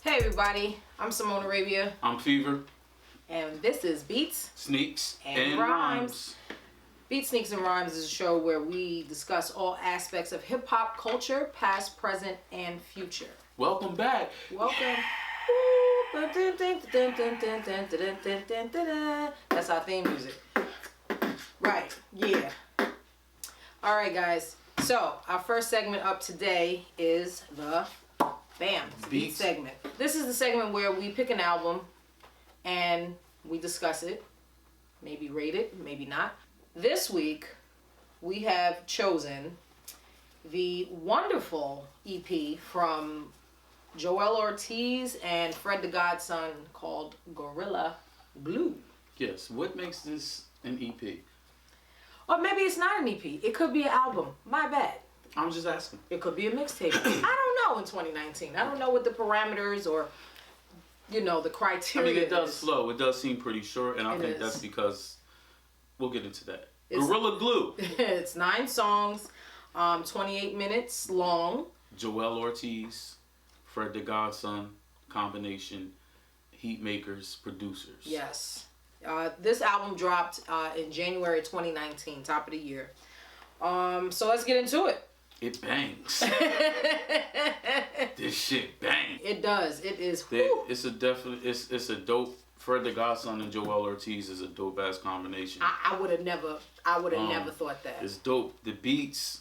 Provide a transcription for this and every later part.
Everybody, I'm Simone Arabia. I'm Fever. And this is Beats, Sneaks, and Rhymes. Beats, Sneaks, and Rhymes is a show where we discuss all aspects of hip-hop culture, past, present, and future. Welcome back. Welcome. That's our theme music. Right, yeah. All right, guys. So, our first segment up today is the Beat segment. This is the segment where we pick an album and we discuss it, maybe rate it, maybe not. This week we have chosen the wonderful EP from Joell Ortiz and Phife Dawg called Gorilla Glue. Yes, what makes this an EP? Or maybe it's not an EP. It could be an album. My bad. I'm just asking. It could be a mixtape. I don't know in 2019. I don't know what the parameters or, the criteria I mean, it does is. slow. It does seem pretty short, and I think that's because we'll get into that. Gorilla Glue. It's 9 songs, 28 minutes long. Joell Ortiz, Phife Dawg combination, heat makers, producers. Yes. This album dropped in January 2019, top of the year. So let's get into it. It bangs. This shit bangs. It does. It is. It's a dope. Phife Dawg and Joell Ortiz is a dope ass combination. I would have never thought that. It's dope. The beats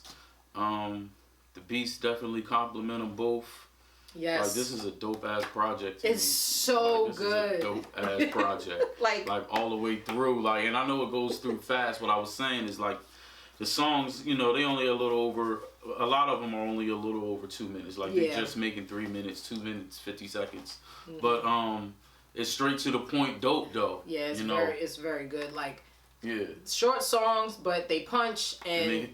definitely complement them both. Yes. Like, this is a dope ass project. It's so good. This is a dope ass project. like all the way through. Like, and I know it goes through fast. What I was saying is like, the songs, they only a lot of them are only a little over 2 minutes. Like, they're just making 3 minutes, 2 minutes, 50 seconds. Mm-hmm. But it's straight to the point dope, though. Yeah, it's very good. Like, short songs, but they punch and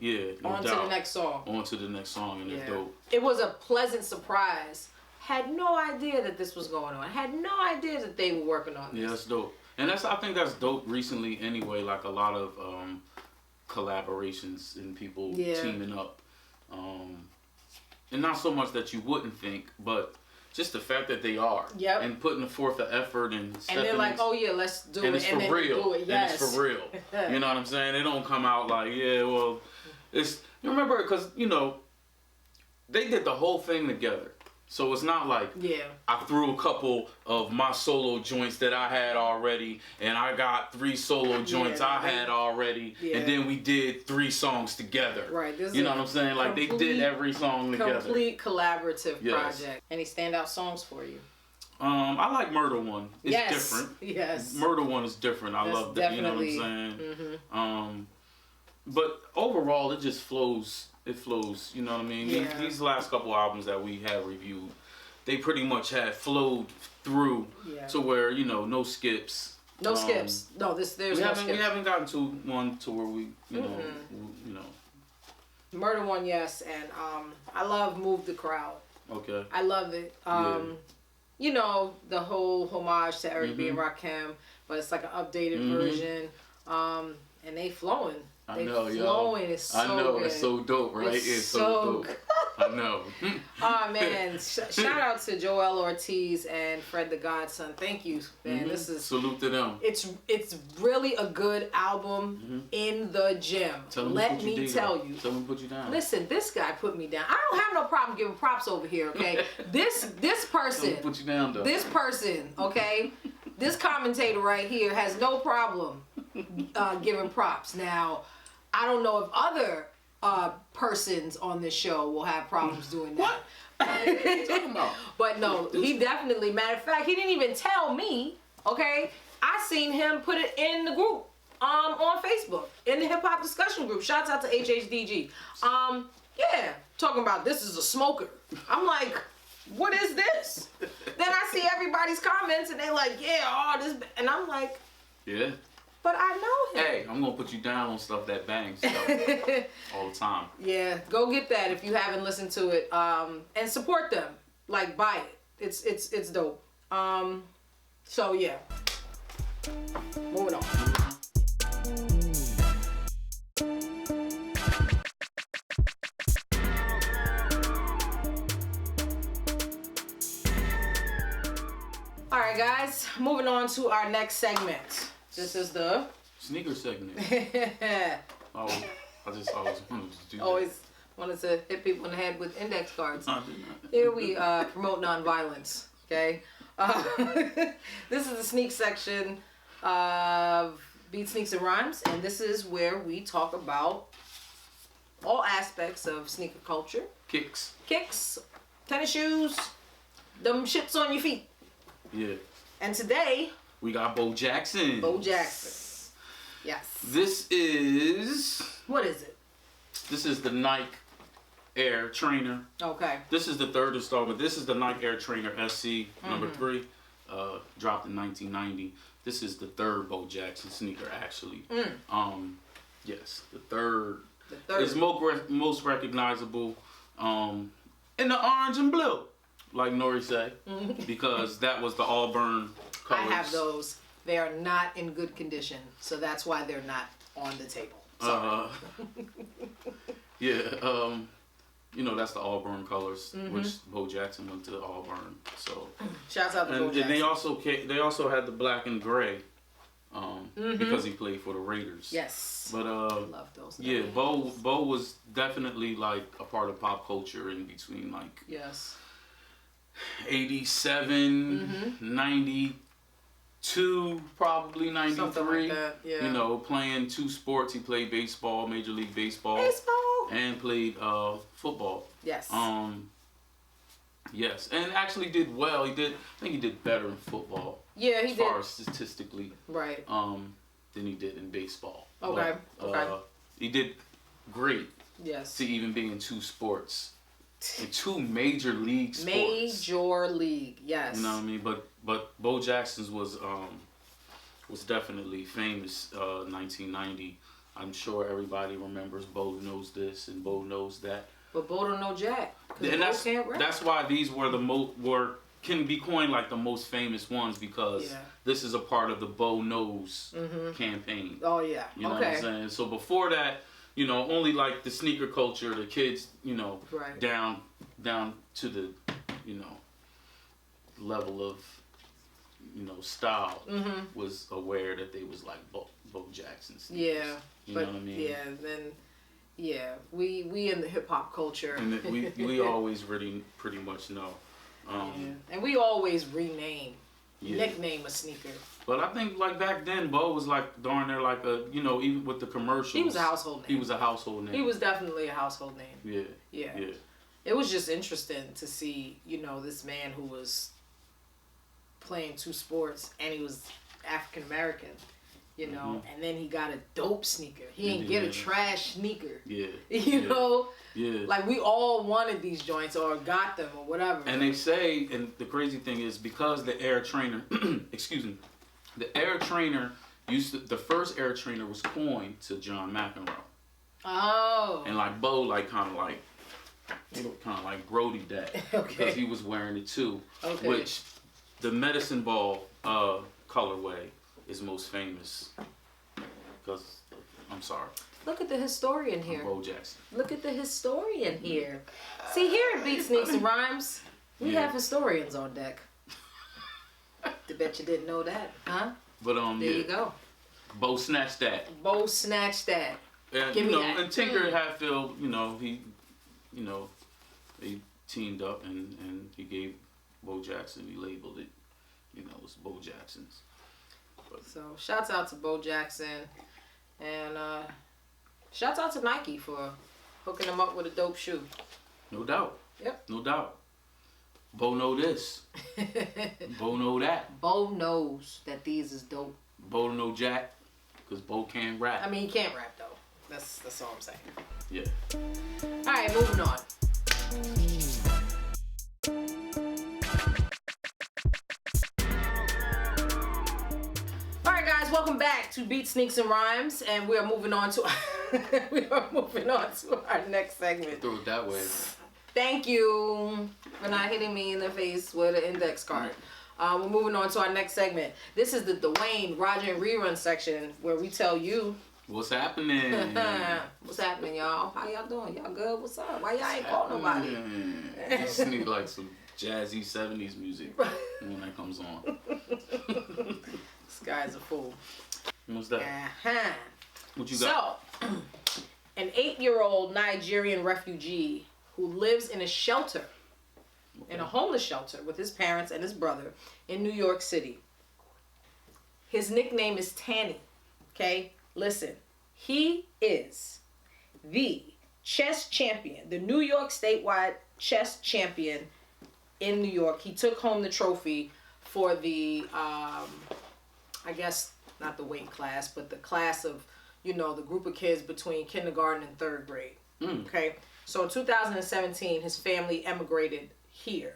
on to the next song. On to the next song, and it's dope. It was a pleasant surprise. Had no idea that this was going on. Had no idea that they were working on this. Yeah, that's dope. And I think that's dope recently anyway. Like, a lot of collaborations and people teaming up, and not so much that you wouldn't think, but just the fact that they are and putting forth the effort and they're like, oh yeah, let's do it, and it's for real. Do it. Yes. And it's for real. You know what I'm saying? They don't come out like, it's, you remember, because they did the whole thing together. So it's not like I threw a couple of my solo joints that I had already, and I got 3 solo joints I had already, and then we did 3 songs together. Right. You know what I'm saying? Like, they did every song together. Complete collaborative project. Any standout songs for you? I like Murder One. It's different. Yes. Murder One is different. I love that. Definitely. You know what I'm saying? Mm-hmm. But overall, it just flows. It flows, you know what I mean? Yeah. These last couple albums that we have reviewed, they pretty much had flowed through to where, no skips. No skips. No, there's no skips. We haven't gotten to one to where we, Murder One, yes, and I love Move the Crowd. Okay. I love it. The whole homage to Eric B. and Rakim, but it's like an updated version. And they flowing. I know, flowing. It's so good. It's so dope, right? It's so dope. I know. Oh man! Shout out to Joell Ortiz and Phife Dawg. Thank you, man. This is salute to them. It's really a good album in the gym. Let me tell you. Tell me to put you down. Listen, this guy put me down. I don't have no problem giving props over here. Okay, this person. Tell me to put you down, though. This person, okay, this commentator right here has no problem giving props. Now, I don't know if other persons on this show will have problems doing that. What are you talking about? But no, he definitely, matter of fact, he didn't even tell me, okay? I seen him put it in the group on Facebook, in the hip hop discussion group. Shouts out to HHDG. Talking about this is a smoker. I'm like, what is this? Then I see everybody's comments and they like, this, and I'm like, yeah. But I know him. Hey, I'm gonna put you down on stuff that bangs all the time. Yeah, go get that if you haven't listened to it. And support them. Like, buy it. It's dope. So yeah. Moving on. All right, guys. Moving on to our next segment. This is the sneaker segment. Oh, I just always wanted to do that. Always wanted to hit people in the head with index cards. Here we promote nonviolence. Okay. This is the sneak section of Beat Sneaks and Rhymes, and this is where we talk about all aspects of sneaker culture. Kicks, tennis shoes, them shits on your feet. Yeah. And today we got Bo Jackson. Yes. This is... What is it? This is the Nike Air Trainer. Okay. This is the third installment. This is the Nike Air Trainer SC number 3. Dropped in 1990. This is the third Bo Jackson sneaker, actually. Yes, the third. Is most recognizable in the orange and blue, like Nori said, because that was the Auburn colors. I have those. They are not in good condition, so that's why they're not on the table. Sorry. Yeah. You know, that's the Auburn colors, which Bo Jackson went to Auburn. So shouts out to Bo Jackson. And they also had the black and gray, because he played for the Raiders. Yes. But love those. Yeah, Bo was definitely like a part of pop culture in between like 87, 92, probably 93. Something like that. Yeah. You know, playing 2 sports. He played baseball, Major League Baseball. And played football. Yes. Yes, and actually did well. I think he did better in football. Yeah, he did. As far as statistically. Right. Than he did in baseball. Okay. But, he did great. Yes. To even be in 2 sports. In 2 major league sports. Major league, yes. You know what I mean? But Bo Jackson's was definitely famous 1990. I'm sure everybody remembers Bo knows this and Bo knows that. But Bo don't know Jack. And that's why these were can be coined like the most famous ones, because this is a part of the Bo Knows campaign. Oh yeah. You know what I'm saying? So before that, you know, only like the sneaker culture, the kids, you know, down to the, you know, level of, you know, style was aware that they was like Bo Jackson sneakers. Yeah. You know what I mean? Yeah, then we in the hip hop culture. And we always really pretty much know. And we always nickname a sneaker. But I think like back then, Bo was like darn near like a, you know, even with the commercials. He was a household name. He was a household name. He was definitely a household name. Yeah. It was just interesting to see, you know, this man who was playing 2 sports and he was African American. You know, and then he got a dope sneaker. He didn't get a trash sneaker. Yeah. You know? Yeah. Like, we all wanted these joints or got them or whatever. And they say, and the crazy thing is, because the Air Trainer, excuse me, the Air Trainer the first Air Trainer was coined to John McEnroe. Oh. And like Bo, like kind of like Brody that. Because he was wearing it too. Okay. Which, the Medicine Ball colorway is most famous, because I'm sorry. Look at the historian here. Bo Jackson. Look at the historian here. See, here at Beat Sneaks and Rhymes, we have historians on deck. I bet you didn't know that, huh? But there you go. Bo snatched that. And give me that. And Tinker Hatfield, he teamed up and he gave Bo Jackson. He labeled it, it's Bo Jackson's. So shouts out to Bo Jackson, and shouts out to Nike for hooking him up with a dope shoe. No doubt. Yep. No doubt. Bo know this. Bo know that. Bo knows that these is dope. Bo know Jack, because Bo can't rap. I mean, he can't rap though. That's all I'm saying. Yeah. All right, moving on. welcome back to Beat Sneaks and Rhymes, and we are moving on to our next segment. Throw it that way. Thank you for not hitting me in the face with an index card. We're moving on to our next segment. This is the Dwayne, Roger, and Rerun section where we tell you what's happening. What's happening, y'all? How y'all doing? Y'all good? What's up? Why y'all ain't call nobody? Just need like some jazzy 70s music when that comes on. This guy's a fool. What's that? What you got? So, an 8-year-old Nigerian refugee who lives in a shelter, in a homeless shelter with his parents and his brother in New York City. His nickname is Tanny. Okay? Listen, he is the chess champion, the New York statewide chess champion in New York. He took home the trophy for the, I guess, not the weight class, but the class of, the group of kids between kindergarten and 3rd grade. Okay? So in 2017, his family emigrated here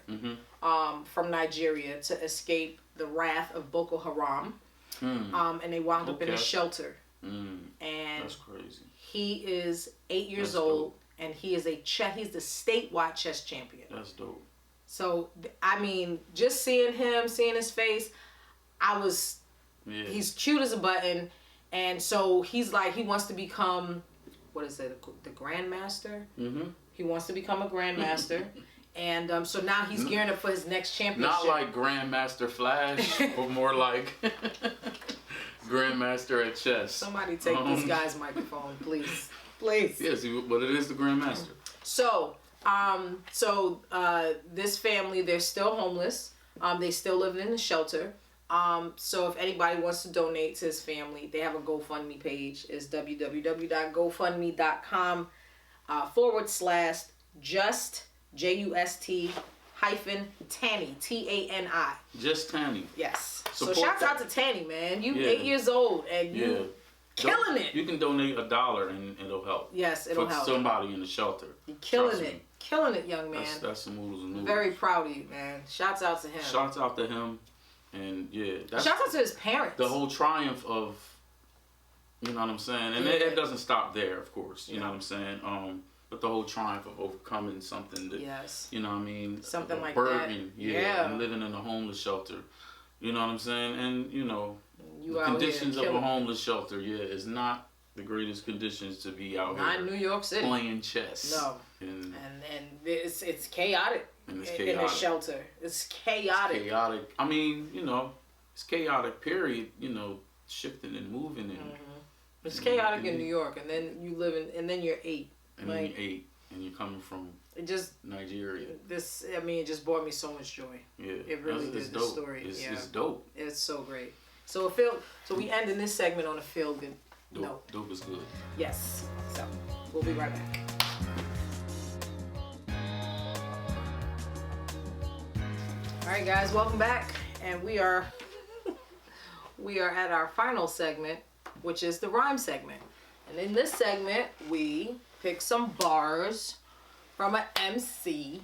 from Nigeria to escape the wrath of Boko Haram. And they wound up in a shelter. And that's crazy. He is 8 years old, and he is he's the statewide chess champion. That's dope. So, I mean, just seeing his face, he's cute as a button. And so he's like, he wants to become, what is it, the Grandmaster? He wants to become a Grandmaster. And so now he's gearing up for his next championship. Not like Grandmaster Flash, but more like Grandmaster at chess. Somebody take this guy's microphone, please. Please. Yes, but it is the Grandmaster. So, this family, they're still homeless. They still live in the shelter. So if anybody wants to donate to his family, they have a GoFundMe page. It's www.gofundme.com /just Tanny Tani. Just Tanny. Yes. Support so shouts out to Tanny, man. You 8 years old and you killing it. You can donate $1 and it'll help. Yes, it'll help. For somebody in the shelter. You're killing it. Killing it, young man. That's some noodles and noodles. Very proud of you, man. Shouts out to him. Shouts out to him. And shouts out to his parents. The whole triumph of, you know what I'm saying? And it doesn't stop there, of course. You know what I'm saying? But the whole triumph of overcoming something that, you know what I mean? Something like burden, that. And living in a homeless shelter. You know what I'm saying? And, the out conditions of a homeless shelter, is not the greatest conditions to be out here. Not in New York City. Playing chess. No. And it's chaotic. And it's chaotic. In a shelter. It's chaotic. It's chaotic. I mean, it's chaotic, period. Shifting and moving. It's chaotic in New York, and then you live in, and then you're 8. And then you're 8, and you're coming from Nigeria. It just brought me so much joy. Yeah. It really did, the story. It's dope. It's so great. So we end in this segment on a feel good note. Dope is good. Yes. So we'll be right back. All right, guys, welcome back, and we are at our final segment, which is the rhyme segment. And in this segment, we pick some bars from an MC,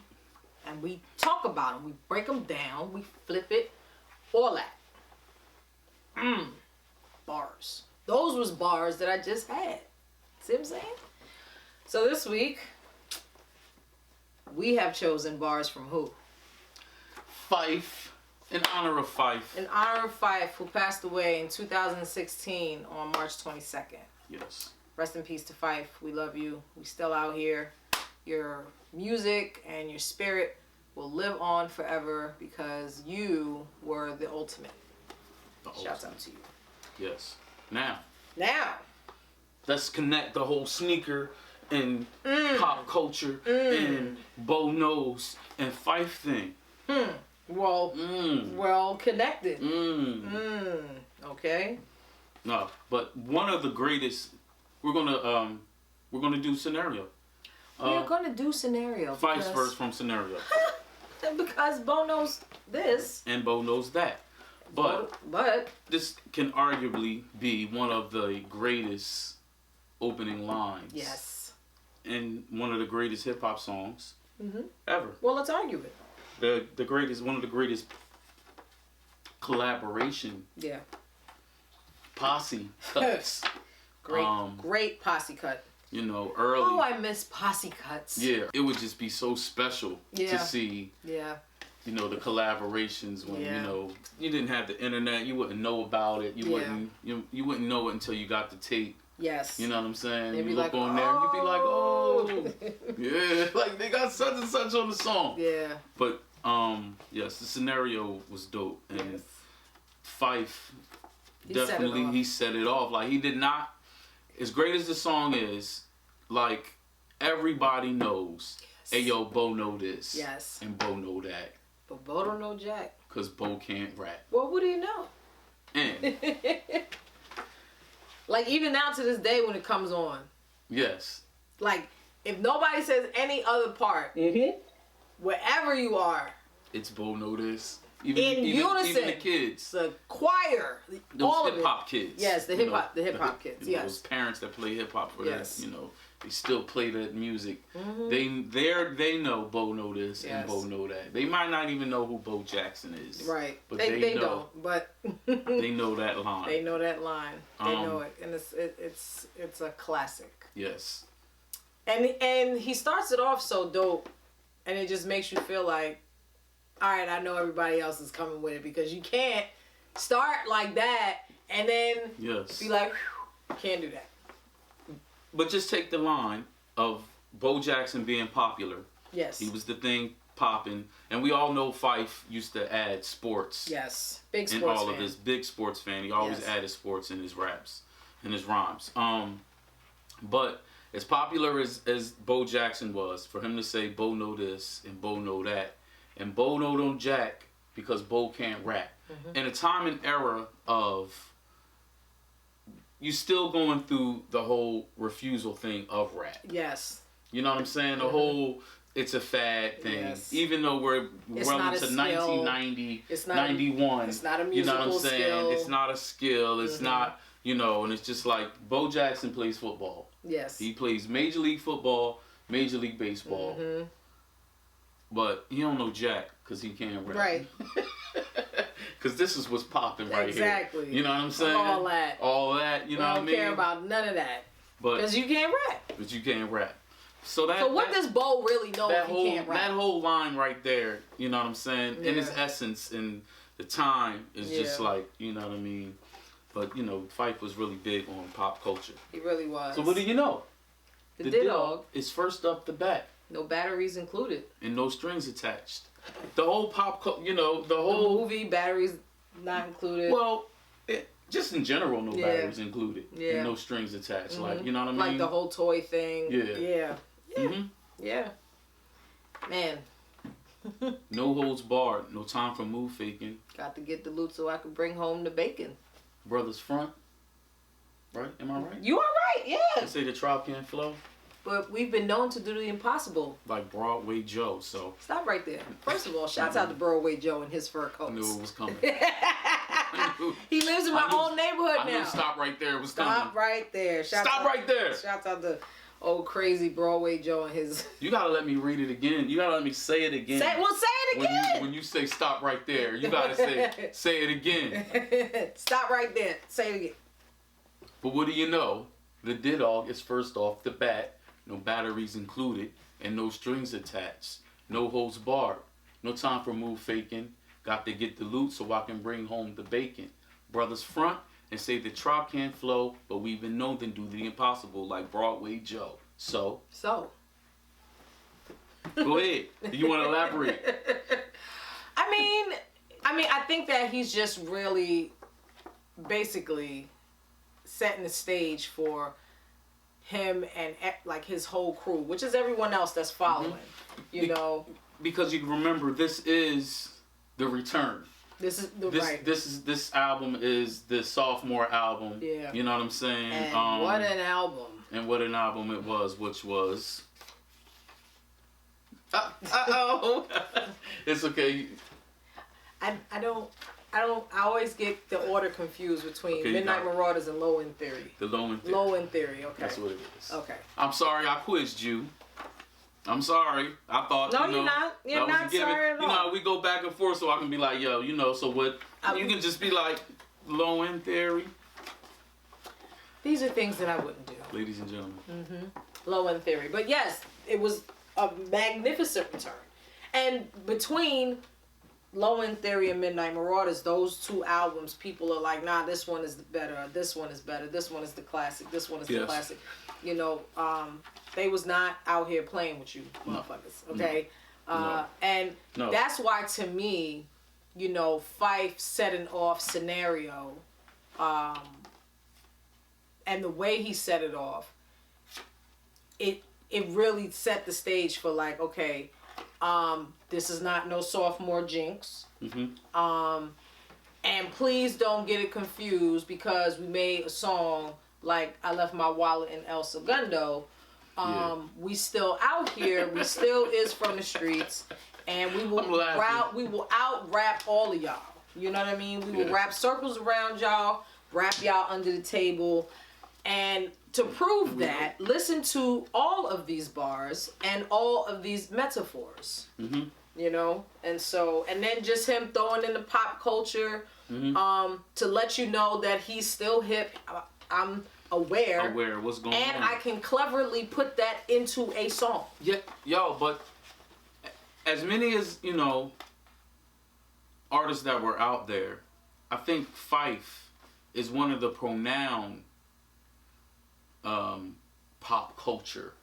and we talk about them. We break them down. We flip it. All that. Bars. Those was bars that I just had. See what I'm saying? So this week, we have chosen bars from who? Phife. In honor of Phife. In honor of Phife, who passed away in 2016 on March 22nd. Yes. Rest in peace to Phife. We love you. We still out here. Your music and your spirit will live on forever because you were the ultimate. Shouts out to you. Yes. Now. Let's connect the whole sneaker and pop culture and Bo Knows and Phife thing. Well connected. Okay. No, but one of the greatest. We're gonna do Scenario. We're gonna do Scenario. Phife's verse from Scenario. Because Bo knows this. And Bo knows that. But this can arguably be one of the greatest opening lines. Yes. And one of the greatest hip hop songs ever. Well, let's argue it. One of the greatest collaboration. Yeah. posse cuts. Great posse cut. You know, early. Oh, I miss posse cuts. Yeah, it would just be so special to see. Yeah. You know, the collaborations when you know you didn't have the internet, you wouldn't know about it. You wouldn't you wouldn't know it until you got the tape. Yes. You know what I'm saying? They'd you be look like, on there and you'd be like, oh, yeah, like they got such and such on the song. Yeah. But yes, the scenario was dope, and Phife he set it off. Like he did not. As great as the song is, like everybody knows. Hey yo, Bo know this. Yes. And Bo know that. But Bo don't know jack. Cause Bo can't rap. Well, what do you know? And like even now to this day when it comes on. Yes. Like if nobody says any other part, wherever you are, it's Bo know this. In unison, even the kids, the choir, those all hip hop kids. Yes, the hip hop kids. You know, yes, those parents that play hip hop for yes. that. You know, they still play that music. They know Bo know this and Bo know that. They might not even know who Bo Jackson is. Right. But they know, don't. But they know that line. They know that line. They know it, and it's a classic. Yes. And he starts it off so dope, and it just makes you feel like, all right, I know everybody else is coming with it, because you can't start like that and then be like, can't do that. But just take the line of Bo Jackson being popular. Yes. He was the thing popping. And we all know Phife used to add sports. Yes. Big sports fan. In all fan. of his big sports fan. He always added sports in his raps, in his rhymes. But as popular as Bo Jackson was, for him to say Bo know this and Bo know that, and Bo know don't jack because Bo can't rap. In a time and era of you still going through the whole refusal thing of rap. Yes. You know what I'm saying? The whole it's a fad thing. Yes. Even though we're well into 1990, 91. It's not a musical you know what I'm saying? skill. It's not a skill. It's not, you know, and it's just like Bo Jackson plays football. Yes. He plays Major League Football, Major League Baseball. But he don't know jack because he can't rap. Right. Because this is what's popping right here. Exactly. You know what I'm saying? All that. All that, you know what I mean? I don't care about none of that. Because you can't rap. But you can't rap. So what does Bo really know if he can't rap? That whole line right there, you know what I'm saying? In its essence, in the time, is just like, you know what I mean? But, you know, Phife was really big on pop culture. He really was. So what do you know? The Dog is first up the bat. No batteries included. And no strings attached. The whole you know, the whole... The movie, batteries not included. Well, just in general, no batteries included. Yeah. And no strings attached. Like, you know what I mean? Like the whole toy thing. Yeah. Yeah. Man. No holds barred. No time for move faking. Got to get the loot so I could bring home the bacon. Brothers front. Right? Am I right? You are right, yeah. They say the tribe can't flow. But we've been known to do the impossible. Like Broadway Joe, so. Stop right there. First of all, shouts out to Broadway Joe and his fur coats. I knew it was coming. He lives in my own neighborhood now. I knew stop right there was coming. Stop right there. Stop right there. Shouts out to old crazy Broadway Joe and his... You gotta let me read it again. You gotta let me say it again. Say it again. When you say stop right there, you gotta say it again. Stop right there. Say it again. But what do you know? The Dog is first off the bat. No batteries included, and no strings attached. No holds barred. No time for move faking. Got to get the loot so I can bring home the bacon. Brothers front and say the tribe can't flow, but we've been known to do the impossible like Broadway Joe. So. Go ahead. Do you want to elaborate? I mean, I think that he's just really basically setting the stage for him and like his whole crew, which is everyone else that's following, you know. Because you remember, this is the return. This This album is the sophomore album. Yeah. You know what I'm saying? And what an album. And what an album it was, which was. It's okay. I always get the order confused between Midnight Marauders and Low End Theory. The Low End Theory. Low End Theory, okay. That's what it is. Okay. I'm sorry I quizzed you. I'm sorry. I thought, no, you're not. You're not sorry at all. You know, we go back and forth so I can be like, yo, you know, so what? You can just be like, Low End Theory. These are things that I wouldn't do. Ladies and gentlemen. Mm-hmm. Low End Theory. But yes, it was a magnificent return. And between Low End Theory and Midnight Marauders, those two albums, people are like, nah, this one is better, this one is better, this one is the classic, this one is the classic. You know, they was not out here playing with you motherfuckers, okay? And that's why, to me, you know, Phife setting off Scenario, and the way he set it off, it really set the stage for like, okay, this is not no sophomore jinx. And please don't get it confused because we made a song like I Left My Wallet in El Segundo. We still out here. We still is from the streets, and we will out rap all of y'all. You know what I mean? We will wrap circles around y'all, wrap y'all under the table, and to prove that, listen to all of these bars and all of these metaphors. You know, and then just him throwing in the pop culture, to let you know that he's still hip. I'm aware of what's going on, and I can cleverly put that into a song. Yeah, yo, but as many as, you know, artists that were out there, I think Phife is one of the pronoun pop culture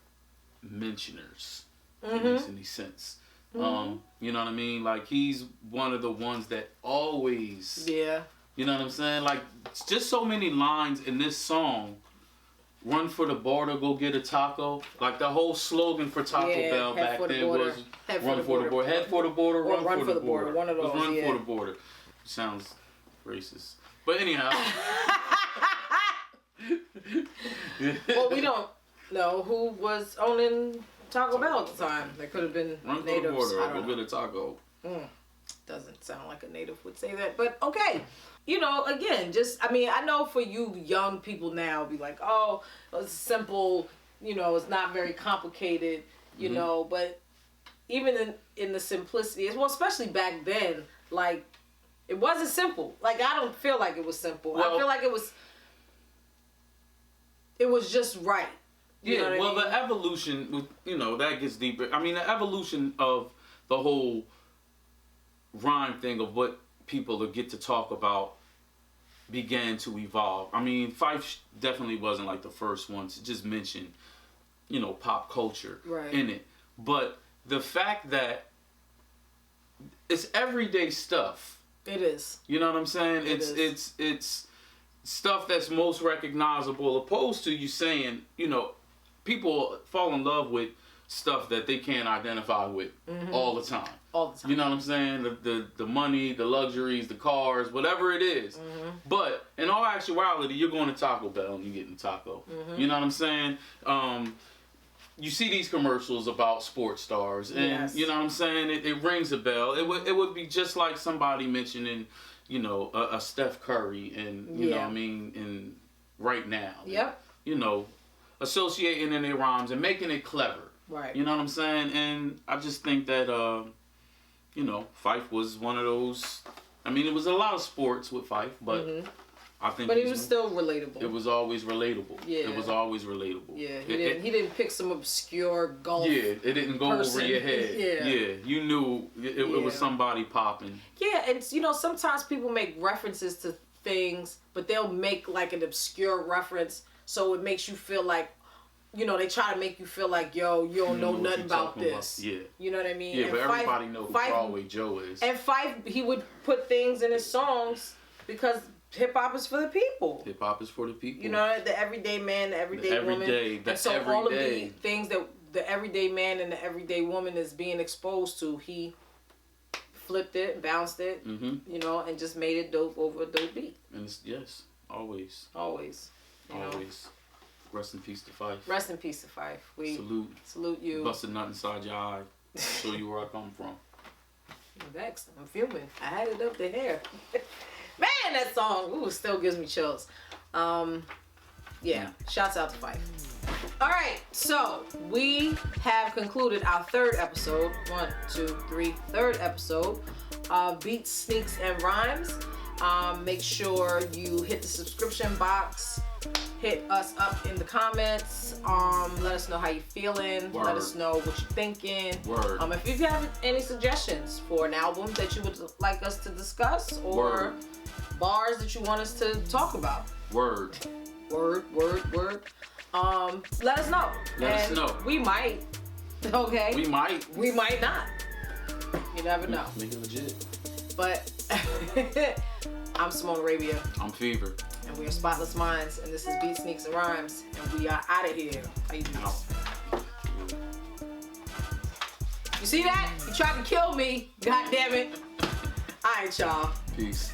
mentioners. If it makes any sense. You know what I mean? Like, he's one of the ones that always, you know what I'm saying? Like, just so many lines in this song. Run for the border, go get a taco. Like, the whole slogan for Taco Bell back then was run for the border. Head for the border, run for the border. One of those, run for the border. Sounds racist. But anyhow. Well, we don't know who was owning Taco Bell at the time. They could have been run natives. For the border, go get a taco. Doesn't sound like a native would say that, but okay. You know, again, just, I mean, I know for you young people now, be like, oh, it's simple, you know, it's not very complicated, you know, but even in the simplicity, well, especially back then, like, it wasn't simple. Like, I don't feel like it was simple. I feel like it was just right. You know what I mean? The evolution, you know, that gets deeper. I mean, the evolution of the whole rhyme thing of what people get to talk about began to evolve. I mean, Phife definitely wasn't like the first one to just mention, you know, pop culture in it. But the fact that it's everyday stuff. It is. You know what I'm saying? It's stuff that's most recognizable, opposed to you saying, you know, people fall in love with stuff that they can't identify with all the time. All the time. You know what I'm saying? The money, the luxuries, the cars, whatever it is. But in all actuality, you're going to Taco Bell and you're getting taco. You know what I'm saying? You see these commercials about sports stars, and you know what I'm saying? It rings a bell. It would be just like somebody mentioning, you know, a Steph Curry, and you know what I mean, in right now. Yep. You know, associating in their rhymes and making it clever. Right. You know what I'm saying? And I just think that, you know, Phife was one of those. I mean, it was a lot of sports with Phife, but I think. But he was still relatable. It was always relatable. Yeah. It was always relatable. Yeah. He didn't pick some obscure golf. Yeah. It didn't go over your head. Yeah. You knew it was somebody popping. Yeah, and you know, sometimes people make references to things, but they'll make like an obscure reference, so it makes you feel like, you know, they try to make you feel like, yo, you don't know nothing about this. Yeah. You know what I mean? Yeah, and but everybody knows who Broadway Joe is. And Phife, he would put things in his songs because hip hop is for the people. Hip hop is for the people. You know, the everyday man, the everyday woman. All of the things that the everyday man and the everyday woman is being exposed to, he flipped it, bounced it, you know, and just made it dope over a dope beat. And yes, always. Always. Always. Rest in peace to Phife. Rest in peace to Phife. We salute you. Busted nut inside your eye. Show you where I come from. I'm vexed. I'm fuming. I had it up the hair. Man, that song still gives me chills. Yeah. Shouts out to Phife. All right, so we have concluded our third episode. Third episode of Beats, Sneaks, and Rhymes. Make sure you hit the subscription box Hit us up in the comments. Let us know how you're feeling. Word. Let us know what you're thinking. Word. If you have any suggestions for an album that you would like us to discuss, or Word. bars that you want us to talk about. Word. Word. Let us know. Let us know. We might. Okay. We might. We might not. You never know. Make it legit. But I'm Simone Arabia. I'm Fever. And we are Spotless Minds. And this is Beat Sneaks and Rhymes. And we are out of here. How you doing? You see that? You tried to kill me. God damn it. All right, y'all. Peace.